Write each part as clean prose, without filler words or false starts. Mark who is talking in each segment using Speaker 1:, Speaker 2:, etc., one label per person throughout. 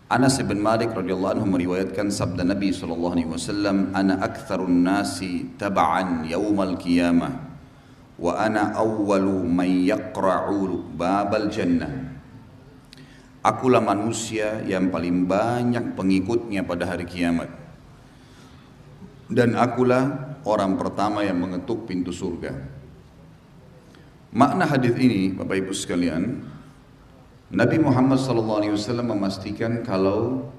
Speaker 1: Anas bin Malik radhiyallahu anhu meriwayatkan sabda Nabi sallallahu alaihi wasallam, "Ana aktsarun nasi tab'an yaumal qiyamah wa ana awwalu man yaqra'u babal jannah." Akulah manusia yang paling banyak pengikutnya pada hari kiamat, dan akulah orang pertama yang mengetuk pintu surga. Makna hadis ini, Bapak Ibu sekalian, Nabi Muhammad SAW memastikan kalau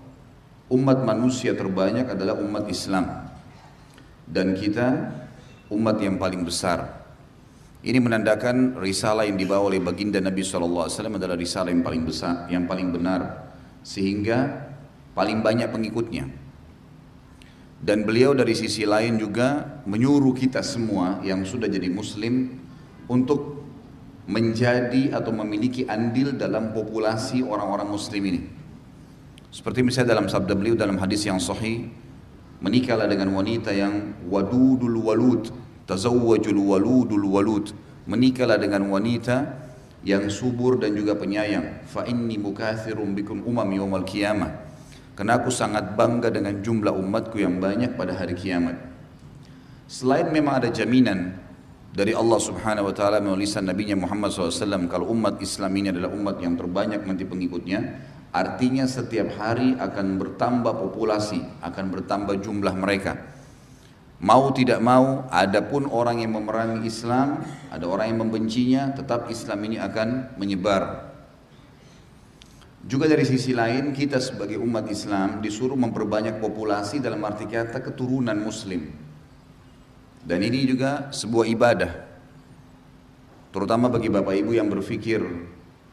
Speaker 1: umat manusia terbanyak adalah umat Islam, dan kita umat yang paling besar. Ini menandakan risalah yang dibawa oleh baginda Nabi SAW adalah risalah yang paling besar, yang paling benar, sehingga paling banyak pengikutnya. Dan beliau dari sisi lain juga menyuruh kita semua yang sudah jadi muslim untuk menjadi atau memiliki andil dalam populasi orang-orang muslim ini. Seperti misalnya dalam sabda beliau dalam hadis yang sahih, menikahlah dengan wanita yang wadudul walud, tazawwajul waludul walud, menikahlah dengan wanita yang subur dan juga penyayang. Fa inni mukatsirum bikum umam yaumal qiyamah, karena aku sangat bangga dengan jumlah umatku yang banyak pada hari kiamat. Selain memang ada jaminan dari Allah Subhanahu wa taala melalui lisan Nabi Muhammad SAW kalau umat Islam ini adalah umat yang terbanyak nanti pengikutnya, artinya setiap hari akan bertambah populasi, akan bertambah jumlah mereka. Mau tidak mau, adapun orang yang memerangi Islam, ada orang yang membencinya, tetap Islam ini akan menyebar. Juga dari sisi lain, kita sebagai umat Islam disuruh memperbanyak populasi dalam arti kata keturunan muslim. Dan ini juga sebuah ibadah, terutama bagi bapak ibu yang berpikir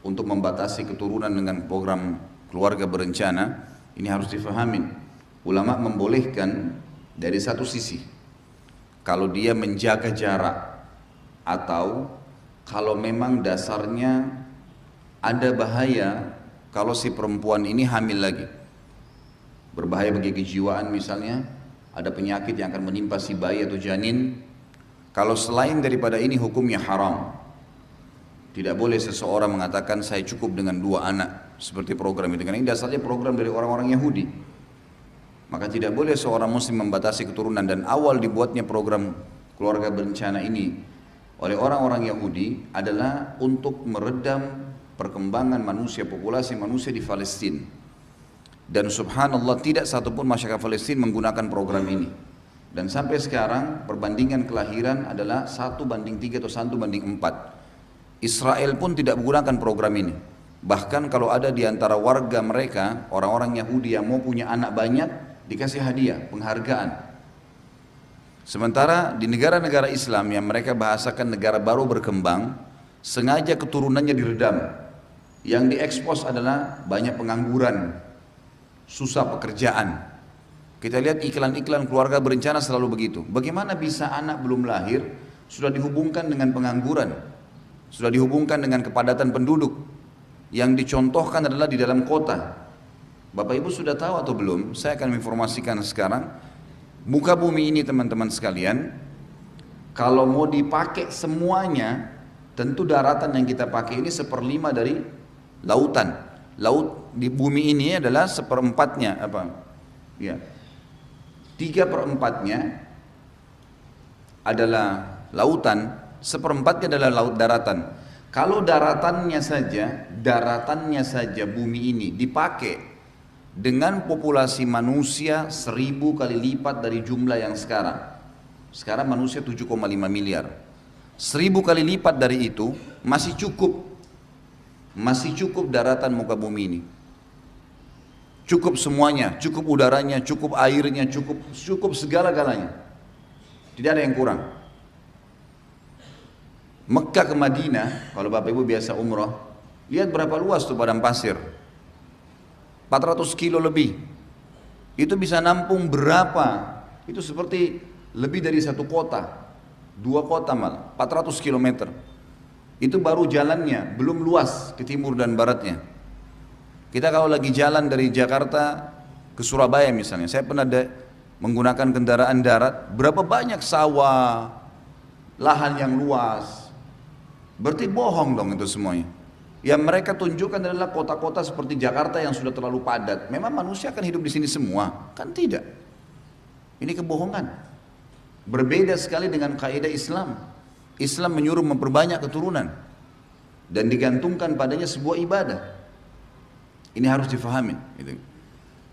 Speaker 1: untuk membatasi keturunan dengan program keluarga berencana. Ini harus difahamin, ulama membolehkan dari satu sisi, kalau dia menjaga jarak, atau kalau memang dasarnya ada bahaya kalau si perempuan ini hamil lagi, berbahaya bagi kejiwaan misalnya, ada penyakit yang akan menimpa si bayi atau janin. Kalau selain daripada ini hukumnya haram. Tidak boleh seseorang mengatakan saya cukup dengan 2 anak seperti program itu, karena ini dasarnya program dari orang-orang Yahudi. Maka tidak boleh seorang muslim membatasi keturunan, dan awal dibuatnya program keluarga berencana ini oleh orang-orang Yahudi adalah untuk meredam perkembangan manusia, populasi manusia di Palestina. Dan subhanallah tidak satupun masyarakat Palestina menggunakan program ini. Dan sampai sekarang perbandingan kelahiran adalah 1:3 atau 1:4. Israel pun tidak menggunakan program ini. Bahkan kalau ada di antara warga mereka, orang-orang Yahudi yang mau punya anak banyak, dikasih hadiah, penghargaan. Sementara di negara-negara Islam yang mereka bahasakan negara baru berkembang, sengaja keturunannya diredam. Yang diekspos adalah banyak pengangguran, susah pekerjaan. Kita lihat iklan-iklan keluarga berencana selalu begitu. Bagaimana bisa anak belum lahir sudah dihubungkan dengan pengangguran, sudah dihubungkan dengan kepadatan penduduk. Yang dicontohkan adalah di dalam kota. Bapak Ibu sudah tahu atau belum? Saya akan menginformasikan sekarang. Muka bumi ini teman-teman sekalian, kalau mau dipakai semuanya, tentu daratan yang kita pakai ini 1/5 dari lautan. Laut di bumi ini adalah 1/4-nya apa? Ya, 3/4-nya adalah lautan, 1/4-nya adalah laut daratan. Kalau daratannya saja bumi ini dipakai dengan populasi manusia 1000 kali lipat dari jumlah yang sekarang. Sekarang manusia 7,5 miliar. 1000 kali lipat dari itu masih cukup daratan muka bumi ini. Cukup semuanya, cukup udaranya, cukup airnya, cukup segala-galanya. Tidak ada yang kurang. Mekah ke Madinah, kalau Bapak Ibu biasa umrah, lihat berapa luas tuh padang pasir. 400 kilo lebih. Itu bisa nampung berapa? Itu seperti lebih dari 1 kota, 2 kota malah, 400 kilometer. Itu baru jalannya, belum luas ke timur dan baratnya. Kita kalau lagi jalan dari Jakarta ke Surabaya misalnya, saya pernah menggunakan kendaraan darat, berapa banyak sawah, lahan yang luas. Berarti bohong dong itu semuanya. Yang mereka tunjukkan adalah kota-kota seperti Jakarta yang sudah terlalu padat. Memang manusia akan hidup di sini semua? Kan tidak. Ini kebohongan. Berbeda sekali dengan kaidah Islam. Islam menyuruh memperbanyak keturunan dan digantungkan padanya sebuah ibadah. Ini harus difahami.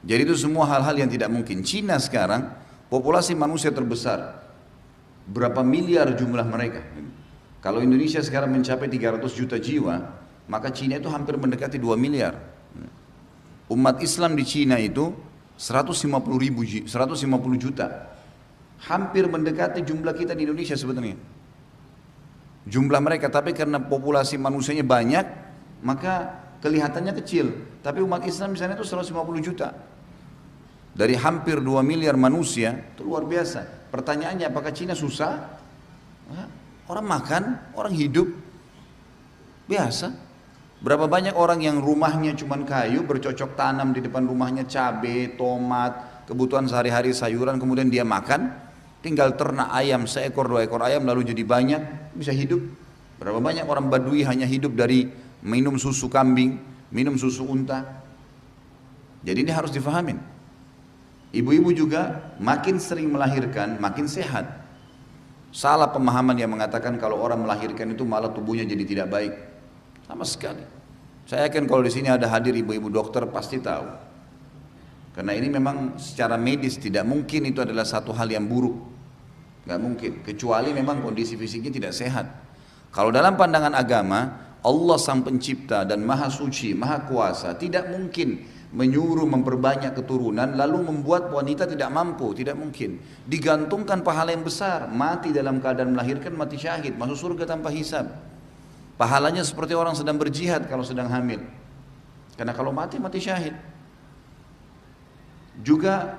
Speaker 1: Jadi itu semua hal-hal yang tidak mungkin. Cina sekarang populasi manusia terbesar. Berapa miliar jumlah mereka? Kalau Indonesia sekarang mencapai 300 juta jiwa, maka Cina itu hampir mendekati 2 miliar. Umat Islam di Cina itu 150 juta. Hampir mendekati jumlah kita di Indonesia sebetulnya. Jumlah mereka, tapi karena populasi manusianya banyak, maka kelihatannya kecil. Tapi umat Islam di sana itu 150 juta. Dari hampir 2 miliar manusia, itu luar biasa. Pertanyaannya, apakah Cina susah? Orang makan, orang hidup, biasa. Berapa banyak orang yang rumahnya cuma kayu, bercocok tanam di depan rumahnya cabai, tomat, kebutuhan sehari-hari sayuran, kemudian dia makan, tinggal ternak ayam, seekor, 2 ekor ayam, lalu jadi banyak, bisa hidup. Berapa banyak orang Badui hanya hidup dari minum susu kambing, minum susu unta. Jadi ini harus difahamin. Ibu-ibu juga makin sering melahirkan, makin sehat. Salah pemahaman yang mengatakan kalau orang melahirkan itu malah tubuhnya jadi tidak baik. Sama sekali. Saya yakin kalau di sini ada hadir ibu-ibu dokter pasti tahu. Karena ini memang secara medis tidak mungkin itu adalah satu hal yang buruk. Gak mungkin. Kecuali memang kondisi fisiknya tidak sehat. Kalau dalam pandangan agama, Allah sang pencipta dan maha suci, maha kuasa, tidak mungkin menyuruh memperbanyak keturunan lalu membuat wanita tidak mampu, tidak mungkin. Digantungkan pahala yang besar, mati dalam keadaan melahirkan, mati syahid, masuk surga tanpa hisab. Pahalanya seperti orang sedang berjihad kalau sedang hamil. Karena kalau mati, mati syahid. Juga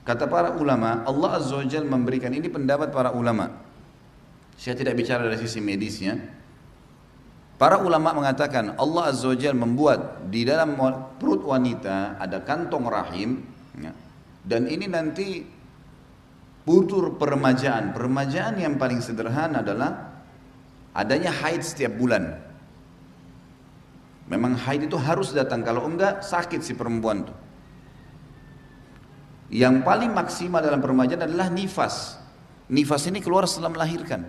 Speaker 1: kata para ulama, Allah Azza wa Jalla memberikan, ini pendapat para ulama. Saya tidak bicara dari sisi medisnya. Para ulama mengatakan Allah Azza wa Jalla membuat di dalam perut wanita ada kantong rahim, dan ini nanti butuh peremajaan. Peremajaan yang paling sederhana adalah adanya haid setiap bulan. Memang haid itu harus datang, kalau enggak sakit si perempuan itu. Yang paling maksimal dalam peremajaan adalah nifas. Nifas ini keluar setelah melahirkan.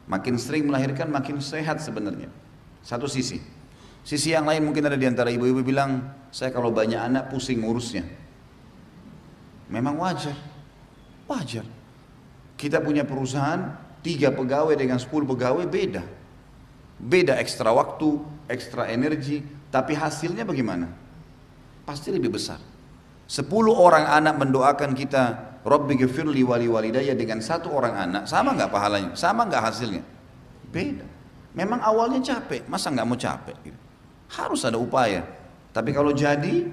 Speaker 1: Makin sering melahirkan makin sehat sebenarnya. Satu sisi. Sisi yang lain mungkin ada di antara ibu-ibu bilang, saya kalau banyak anak pusing ngurusnya. Memang wajar. Wajar. Kita punya perusahaan 3 pegawai dengan 10 pegawai beda. Beda ekstra waktu, ekstra energi, tapi hasilnya bagaimana? Pasti lebih besar. 10 orang anak mendoakan kita, Rabbi ghafirli wali walidayya, dengan 1 orang anak, sama nggak pahalanya? Sama nggak hasilnya? Beda. Memang awalnya capek, masa nggak mau capek? Harus ada upaya. Tapi kalau jadi,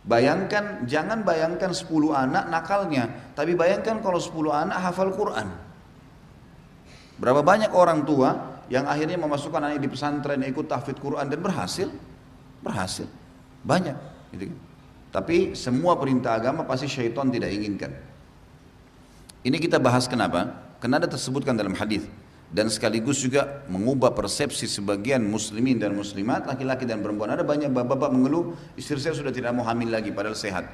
Speaker 1: bayangkan, jangan bayangkan 10 anak nakalnya, tapi bayangkan kalau 10 anak hafal Quran. Berapa banyak orang tua yang akhirnya memasukkan anaknya di pesantren, ikut tahfidz Quran dan berhasil? Berhasil. Banyak. Gitu. Tapi semua perintah agama pasti syaitan tidak inginkan. Ini kita bahas kenapa? Karena ada tersebutkan dalam hadis, dan sekaligus juga mengubah persepsi sebagian muslimin dan muslimat, laki-laki dan perempuan. Ada banyak bapak-bapak mengeluh, istri saya sudah tidak mau hamil lagi padahal sehat.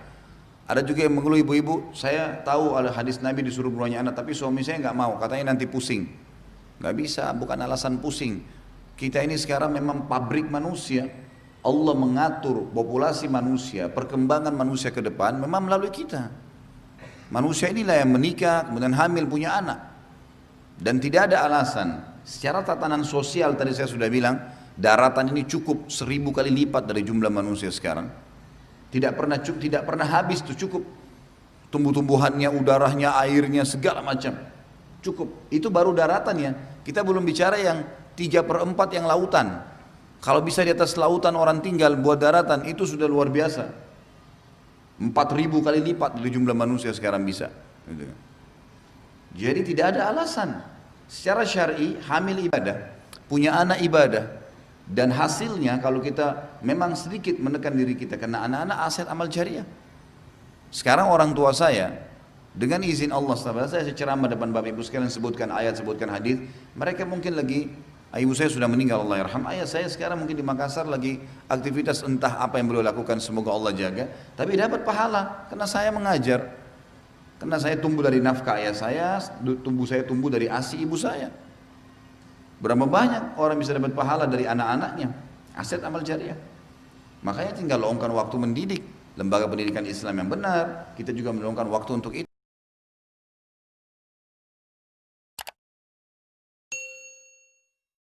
Speaker 1: Ada juga yang mengeluh ibu-ibu, saya tahu ada hadis Nabi disuruh berbanyak anak, tapi suami saya nggak mau, katanya nanti pusing. Nggak bisa, bukan alasan pusing. Kita ini sekarang memang pabrik manusia. Allah mengatur populasi manusia, perkembangan manusia ke depan memang melalui kita. Manusia inilah yang menikah, kemudian hamil, punya anak. Dan tidak ada alasan. Secara tatanan sosial tadi saya sudah bilang, daratan ini cukup 1000 kali lipat dari jumlah manusia sekarang. Tidak pernah habis itu, cukup. Tumbuh-tumbuhannya, udaranya, airnya, segala macam. Cukup. Itu baru daratannya. Kita belum bicara yang 3/4 yang lautan. Kalau bisa di atas lautan orang tinggal buat daratan, itu sudah luar biasa. 4000 kali lipat dari jumlah manusia sekarang bisa. Jadi tidak ada alasan. Secara syar'i, hamil ibadah, punya anak ibadah, dan hasilnya kalau kita memang sedikit menekan diri kita, karena anak-anak aset amal jariah. Sekarang orang tua saya, dengan izin Allah, saya ceramah depan Bapak Ibu sekalian, sebutkan ayat, sebutkan hadis, mereka mungkin lagi Ibu saya sudah meninggal, Allah yarham. Ayah saya sekarang mungkin di Makassar lagi aktivitas entah apa yang beliau lakukan, semoga Allah jaga. Tapi dapat pahala karena saya mengajar. Karena saya tumbuh dari nafkah ayah saya tumbuh dari ASI ibu saya. Berapa banyak orang bisa dapat pahala dari anak-anaknya, aset amal jariah. Makanya tinggal luangkan waktu mendidik, lembaga pendidikan Islam yang benar, kita juga meluangkan waktu untuk itu.